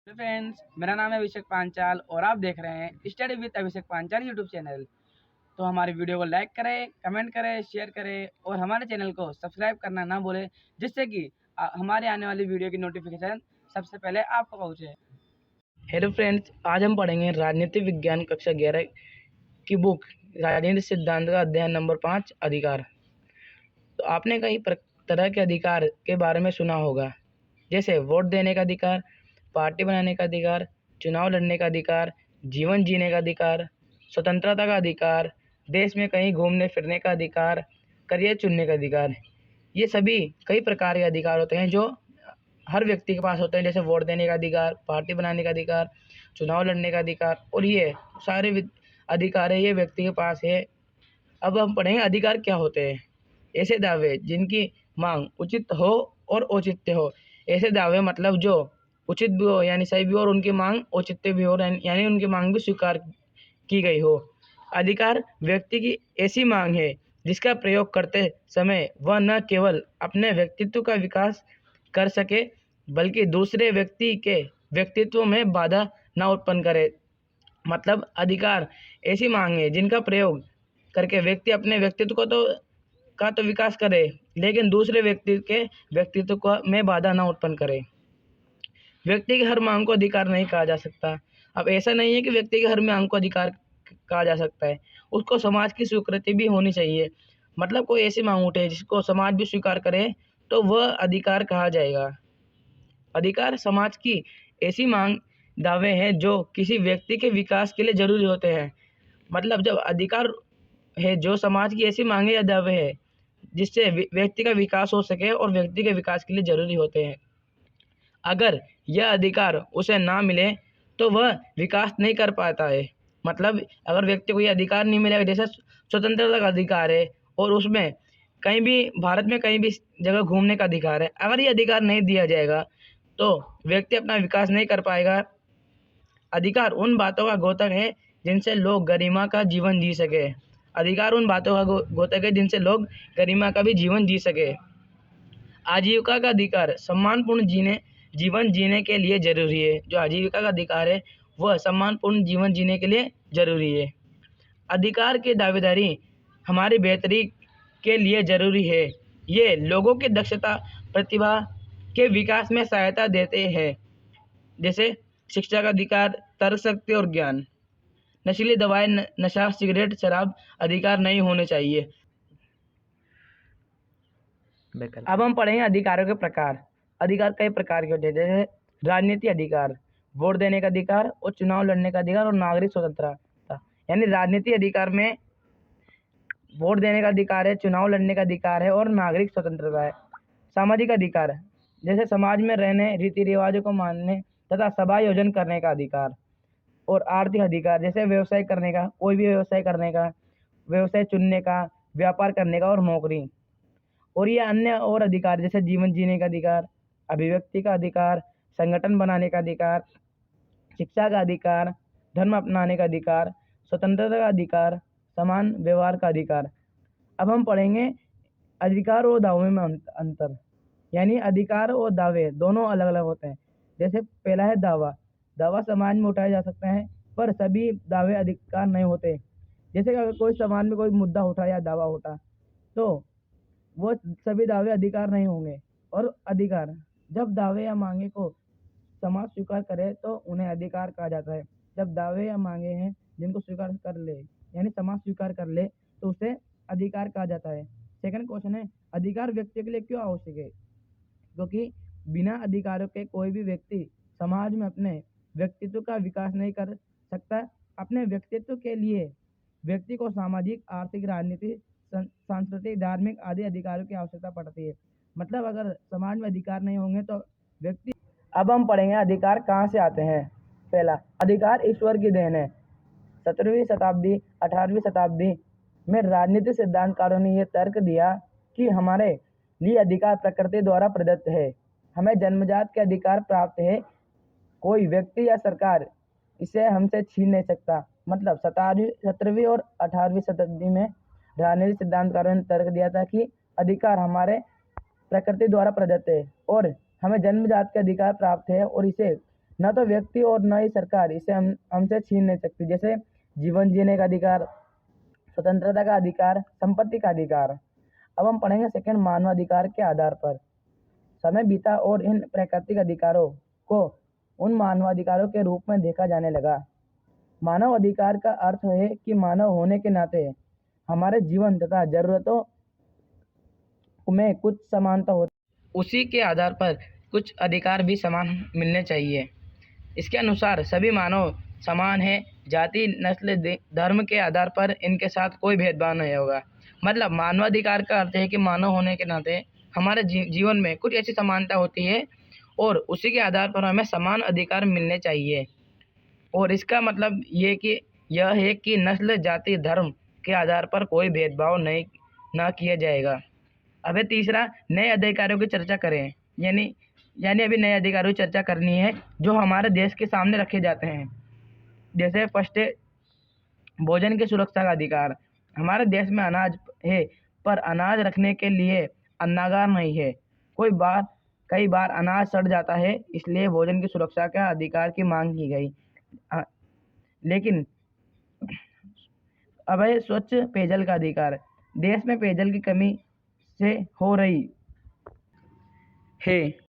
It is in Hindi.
फ्रेंड्स, मेरा नाम है अभिषेक पांचाल और आप देख रहे हैं study with Abhishek Panchal YouTube channel. तो हमारी वीडियो को लाइक करें, कमेंट करें, शेयर करें और हमारे चैनल को सब्सक्राइब करना ना भूलें, जिससे कि हमारे आने वाली वीडियो की नोटिफिकेशन सबसे पहले आपको पहुंचे। हेलो फ्रेंड्स, आज हम पढ़ेंगे राजनीति विज्ञान कक्षा 11 की बुक राजनीति सिद्धांत का अध्याय नंबर 5 अधिकार। तो आपने कई तरह के अधिकार के बारे में सुना होगा, जैसे वोट देने का अधिकार, पार्टी बनाने का अधिकार, चुनाव लड़ने का अधिकार, जीवन जीने का अधिकार, स्वतंत्रता का अधिकार, देश में कहीं घूमने फिरने का अधिकार, करियर चुनने का अधिकार। ये सभी कई प्रकार के अधिकार होते हैं जो हर व्यक्ति के पास होते हैं, जैसे वोट देने का अधिकार, पार्टी बनाने का अधिकार, चुनाव लड़ने का अधिकार, और ये सारे अधिकार है ये व्यक्ति के पास है। अब हम पढ़ेंगे अधिकार क्या होते हैं। ऐसे दावे जिनकी मांग उचित हो और औचित्य हो। ऐसे दावे मतलब जो उचित भी हो यानी सही भी हो और उनकी मांग औचित्य भी हो यानी उनकी मांग भी स्वीकार की गई हो। अधिकार व्यक्ति की ऐसी मांग है जिसका प्रयोग करते समय वह न केवल अपने व्यक्तित्व का विकास कर सके बल्कि दूसरे व्यक्ति के व्यक्तित्व में बाधा न उत्पन्न करे। मतलब अधिकार ऐसी मांग है जिनका प्रयोग करके व्यक्ति अपने व्यक्तित्व का तो विकास करे, लेकिन दूसरे व्यक्ति के व्यक्तित्व को में बाधा न उत्पन्न करे। व्यक्ति की हर मांग को अधिकार नहीं कहा जा सकता। अब ऐसा नहीं है कि व्यक्ति की हर मांग को अधिकार कहा जा सकता है, उसको समाज की स्वीकृति भी होनी चाहिए। मतलब कोई ऐसी मांग उठे जिसको समाज भी स्वीकार करे तो वह अधिकार कहा जाएगा। अधिकार समाज की ऐसी मांग दावे हैं जो किसी व्यक्ति के विकास के लिए जरूरी होते हैं। मतलब जब अधिकार है जो समाज की ऐसी मांगे या दावे है जिससे व्यक्ति का विकास हो सके और व्यक्ति के विकास के लिए जरूरी होते हैं। अगर यह अधिकार उसे ना मिले तो वह विकास नहीं कर पाता है। मतलब अगर व्यक्ति को यह अधिकार नहीं मिलेगा, जैसे स्वतंत्रता का अधिकार है और उसमें कहीं भी भारत में कहीं भी जगह घूमने का अधिकार है, अगर ये अधिकार नहीं दिया जाएगा तो व्यक्ति अपना विकास नहीं कर पाएगा। अधिकार उन बातों का द्योतक है जिनसे लोग गरिमा का जीवन जी सके। अधिकार उन बातों का द्योतक है जिनसे लोग गरिमा का भी जीवन जी सके। आजीविका का अधिकार सम्मानपूर्ण जीवन जीने के लिए जरूरी है। जो आजीविका का अधिकार है वह सम्मानपूर्ण जीवन जीने के लिए जरूरी है। अधिकार की दावेदारी हमारी बेहतरी के लिए जरूरी है। ये लोगों की दक्षता प्रतिभा के विकास में सहायता देते हैं, जैसे शिक्षा का अधिकार, तर्क शक्ति और ज्ञान। नशीली दवाएं, नशा, सिगरेट, शराब अधिकार नहीं होने चाहिए। अब हम पढ़ेंगे अधिकारों के प्रकार। अधिकार कई प्रकार के होते हैं, जैसे राजनीति अधिकार, वोट देने का अधिकार और चुनाव लड़ने का अधिकार और नागरिक स्वतंत्रता। यानी राजनीति अधिकार में वोट देने का अधिकार है, चुनाव लड़ने का अधिकार है और नागरिक स्वतंत्रता है। सामाजिक अधिकार, जैसे समाज में रहने, रीति रिवाजों को मानने तथा सभा आयोजन करने का अधिकार। और आर्थिक अधिकार, जैसे व्यवसाय करने का, कोई भी व्यवसाय करने का, व्यवसाय चुनने का, व्यापार करने का और नौकरी। और ये अन्य और अधिकार, जैसे जीवन जीने का अधिकार, अभिव्यक्ति का अधिकार, संगठन बनाने का अधिकार, शिक्षा का अधिकार, धर्म अपनाने का अधिकार, स्वतंत्रता का अधिकार, समान व्यवहार का अधिकार। अब हम पढ़ेंगे अधिकार और दावे में अंतर। यानी अधिकार और दावे दोनों अलग अलग होते हैं। जैसे पहला है दावा। दावा समाज में उठाया जा सकता है, पर सभी दावे अधिकार नहीं होते। जैसे कि अगर कोई समाज में कोई मुद्दा उठा या दावा उठा तो वो सभी दावे अधिकार नहीं होंगे। और अधिकार, जब दावे या मांगे को समाज स्वीकार करे तो उन्हें अधिकार कहा जाता है। जब दावे या मांगे हैं जिनको स्वीकार कर ले यानी समाज स्वीकार कर ले तो उसे अधिकार कहा जाता है। सेकंड क्वेश्चन है, अधिकार व्यक्ति के लिए क्यों आवश्यक है? क्योंकि बिना अधिकारों के कोई भी व्यक्ति समाज में अपने व्यक्तित्व का विकास नहीं कर सकता। अपने व्यक्तित्व के लिए व्यक्ति को सामाजिक, आर्थिक, राजनीतिक, सांस्कृतिक, धार्मिक आदि अधिकारों की आवश्यकता पड़ती है। मतलब अगर समाज में अधिकार नहीं होंगे तो व्यक्ति। अब हम पढ़ेंगे अधिकार कहाँ से आते हैं। पहला, अधिकार ईश्वर की देन है। 17वीं शताब्दी 18वीं शताब्दी में राजनीतिक सिद्धांतकारों ने यह तर्क दिया कि हमारे लिए अधिकार प्रकृति द्वारा प्रदत्त है। हमें जन्मजात के अधिकार प्राप्त है, कोई व्यक्ति या सरकार इसे हमसे छीन नहीं सकता। मतलब 17वीं और 18वीं शताब्दी में राजनीतिक सिद्धांतकारों ने तर्क दिया था कि अधिकार हमारे प्रकृति द्वारा प्रदत्त है और हमें जन्मजात के अधिकार प्राप्त है और इसे न तो व्यक्ति और न ही सरकार इसे हमसे छीन नहीं सकती। जैसे जीवन जीने का अधिकार, स्वतंत्रता का अधिकार, संपत्ति का अधिकार। अब हम पढ़ेंगे सेकंड, मानवाधिकार के आधार पर। समय बीता और इन प्राकृतिक अधिकारों को उन मानवाधिकारों के रूप में देखा जाने लगा। मानव अधिकार का अर्थ है कि मानव होने के नाते हमारे जीवन तथा जरूरतों में कुछ समानता होती, उसी के आधार पर कुछ अधिकार भी समान मिलने चाहिए। इसके अनुसार सभी मानव समान है। जाति, नस्ल, धर्म के आधार पर इनके साथ कोई भेदभाव नहीं होगा। मतलब मानवाधिकार का अर्थ है कि मानव होने के नाते हमारे जीवन में कुछ ऐसी समानता होती है और उसी के आधार पर हमें समान अधिकार मिलने चाहिए। और इसका मतलब यह है कि नस्ल, जाति, धर्म के आधार पर कोई भेदभाव नहीं ना किया जाएगा। अब तीसरा, नए अधिकारों की चर्चा करें। यानी अभी नए अधिकारों की चर्चा करनी है जो हमारे देश के सामने रखे जाते हैं। जैसे फर्स्ट है भोजन की सुरक्षा का अधिकार। हमारे देश में अनाज है, पर अनाज रखने के लिए अन्नागार नहीं है। कई बार अनाज सड़ जाता है, इसलिए भोजन की सुरक्षा का अधिकार की मांग की गई। लेकिन अब है स्वच्छ पेयजल का अधिकार। देश में पेयजल की कमी से हो रही है